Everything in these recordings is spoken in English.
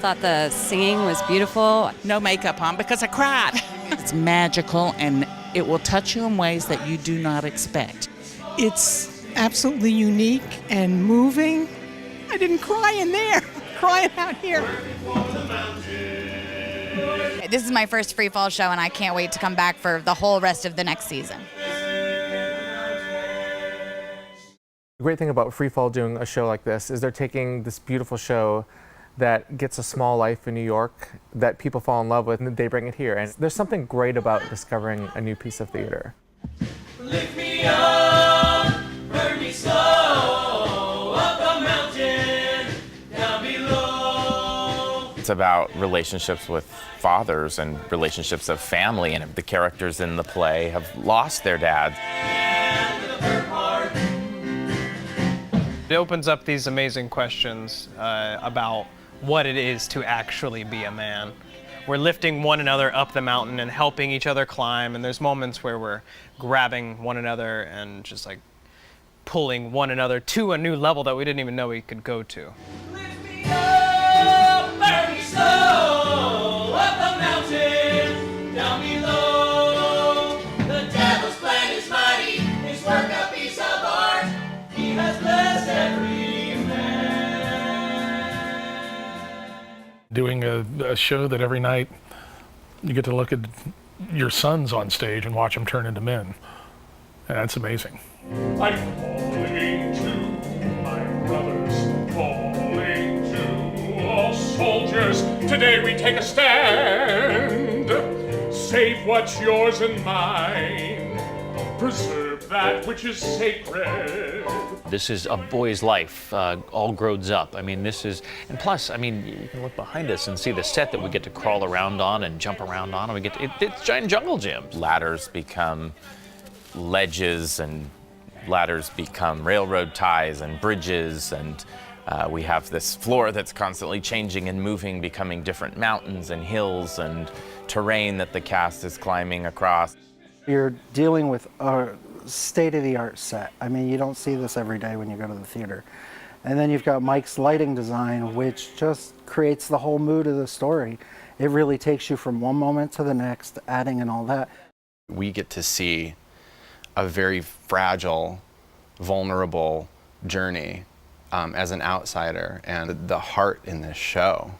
thought the singing was beautiful. No makeup on because I cried. It's magical and it will touch you in ways that you do not expect. It's absolutely unique and moving. I didn't cry in there, crying out here. This is my first free fall show and I can't wait to come back for the whole rest of the next season. The great thing about Free Fall doing a show like this is they're taking this beautiful show that gets a small life in New York that people fall in love with and they bring it here. And there's something great about discovering a new piece of theater. Lift me up, burn me slow, up a mountain, down below. It's about relationships with fathers and relationships of family, and the characters in the play have lost their dads. It opens up these amazing questions about what it is to actually be a man. We're lifting one another up the mountain and helping each other climb, and there's moments where we're grabbing one another and just like pulling one another to a new level that we didn't even know we could go to. Lift me up, burn me slow, up a mountain, down below. The devil's plan is mighty, his work a piece of art. He has blessed every man. Doing a show that every night you get to look at your sons on stage and watch them turn into men. And that's amazing. I'm calling to my brothers, calling to all soldiers. Today we take a stand. Save what's yours and mine. Preserve that which is sacred. This is a boy's life, all grown up. I mean, this is, and plus, I mean, you can look behind us and see the set that we get to crawl around on and jump around on, and we get to, it's giant jungle gyms. Ladders become ledges, and ladders become railroad ties and bridges, and we have this floor that's constantly changing and moving, becoming different mountains and hills and terrain that the cast is climbing across. You're dealing with a state-of-the-art set. I mean, you don't see this every day when you go to the theater. And then you've got Mike's lighting design, which just creates the whole mood of the story. It really takes you from one moment to the next, adding in all that. We get to see a very fragile, vulnerable journey as an outsider, and the heart in this show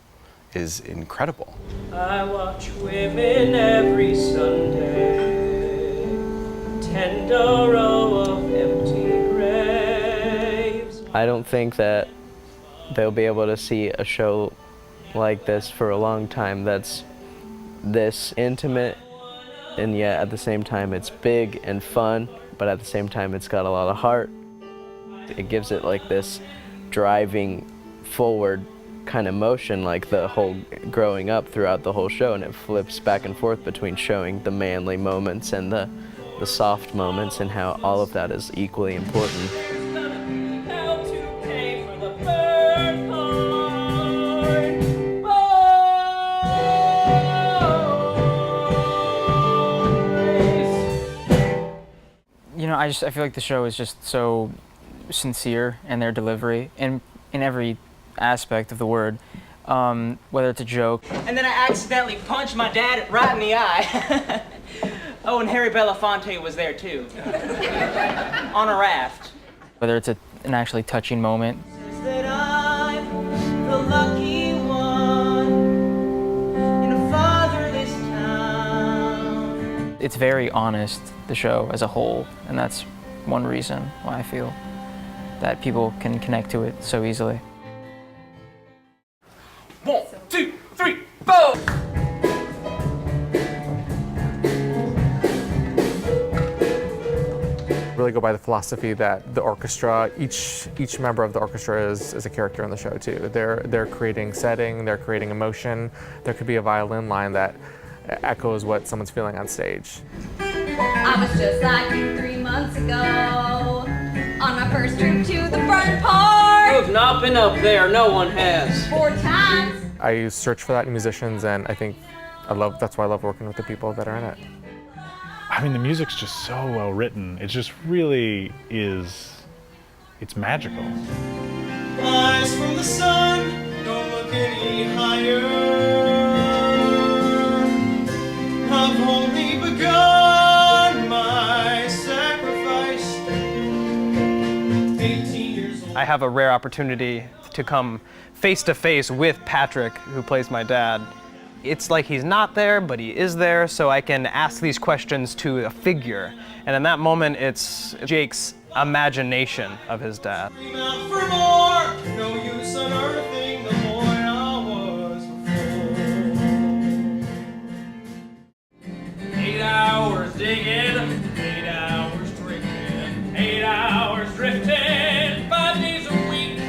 is incredible. I watch women every Sunday. Tender row of empty graves. I don't think that they'll be able to see a show like this for a long time that's this intimate, and yet at the same time it's big and fun, but at the same time it's got a lot of heart. It gives it like this driving forward kind of motion, like the whole growing up throughout the whole show, and it flips back and forth between showing the manly moments and the soft moments, and how all of that is equally important. You know, I feel like the show is just so sincere in their delivery, and in every aspect of the word, whether it's a joke. And then I accidentally punched my dad right in the eye. Oh, and Harry Belafonte was there too, on a raft. Whether it's an actually touching moment. That I'm the lucky one in a fatherless town. It's very honest, the show as a whole, and that's one reason why I feel that people can connect to it so easily. 1, 2, 3, 4! Really go by the philosophy that the orchestra, each member of the orchestra is a character in the show too. They're creating setting, they're creating emotion. There could be a violin line that echoes what someone's feeling on stage. I was just like you 3 months ago, on my first trip to the front part. You've not been up there, no one has. 4 times. I search for that in musicians, and I think that's why I love working with the people that are in it. I mean, the music's just so well written. It just really is, it's magical. Eyes from the sun, don't look look any higher. I've only begun my sacrifice. 18 years old. I have a rare opportunity to come face to face with Patrick, who plays my dad. It's like he's not there, but he is there, so I can ask these questions to a figure. And in that moment, it's Jake's imagination of his dad. Scream out for more. No use unearthing the boy I was before. 8 hours digging, 8 hours drinking, 8 hours drifting, 5 days a week.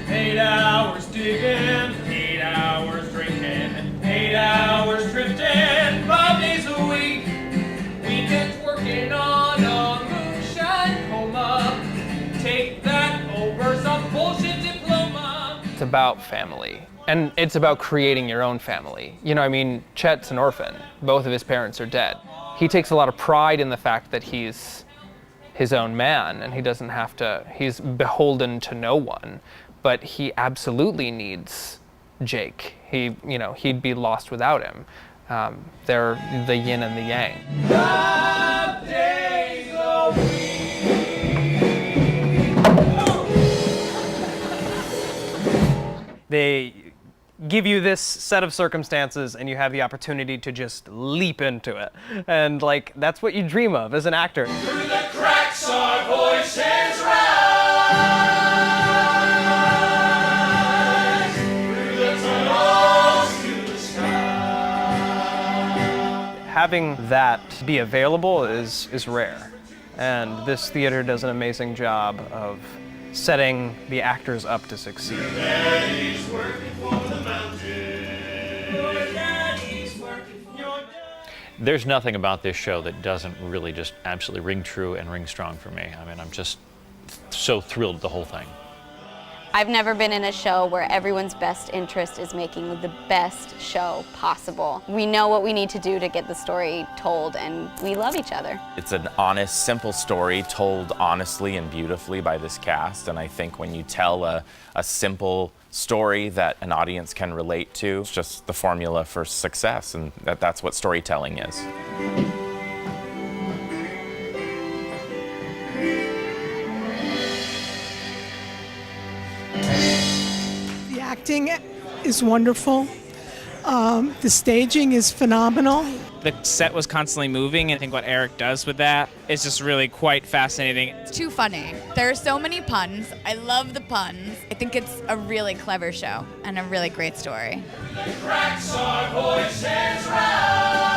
8 hours digging, 8 hours drinking, 8 hours drifting, 5 days a week. Weekends working on a moonshine coma. Take that over some bullshit diploma. It's about family, and it's about creating your own family. You know, I mean, Chet's an orphan. Both of his parents are dead. He takes a lot of pride in the fact that he's his own man, and he doesn't have to, he's beholden to no one, but he absolutely needs Jake. He, you know, he'd be lost without him. They're the yin and the yang. 5 days a week. They give you this set of circumstances and you have the opportunity to just leap into it. And like, that's what you dream of as an actor. Through the cracks our voices rise. Through the tunnels to the sky. Having that be available is rare. And this theater does an amazing job of setting the actors up to succeed. Daddy's working for the mountain. Your daddy's working for your daddy. There's nothing about this show that doesn't really just absolutely ring true and ring strong for me. I mean, I'm just so thrilled with the whole thing. I've never been in a show where everyone's best interest is making the best show possible. We know what we need to do to get the story told, and we love each other. It's an honest, simple story told honestly and beautifully by this cast, and I think when you tell a simple story that an audience can relate to, it's just the formula for success, and that's what storytelling is. The acting is wonderful. The staging is phenomenal. The set was constantly moving, and I think what Eric does with that is just really quite fascinating. It's too funny. There are so many puns. I love the puns. I think it's a really clever show and a really great story. The cracks our voices rise.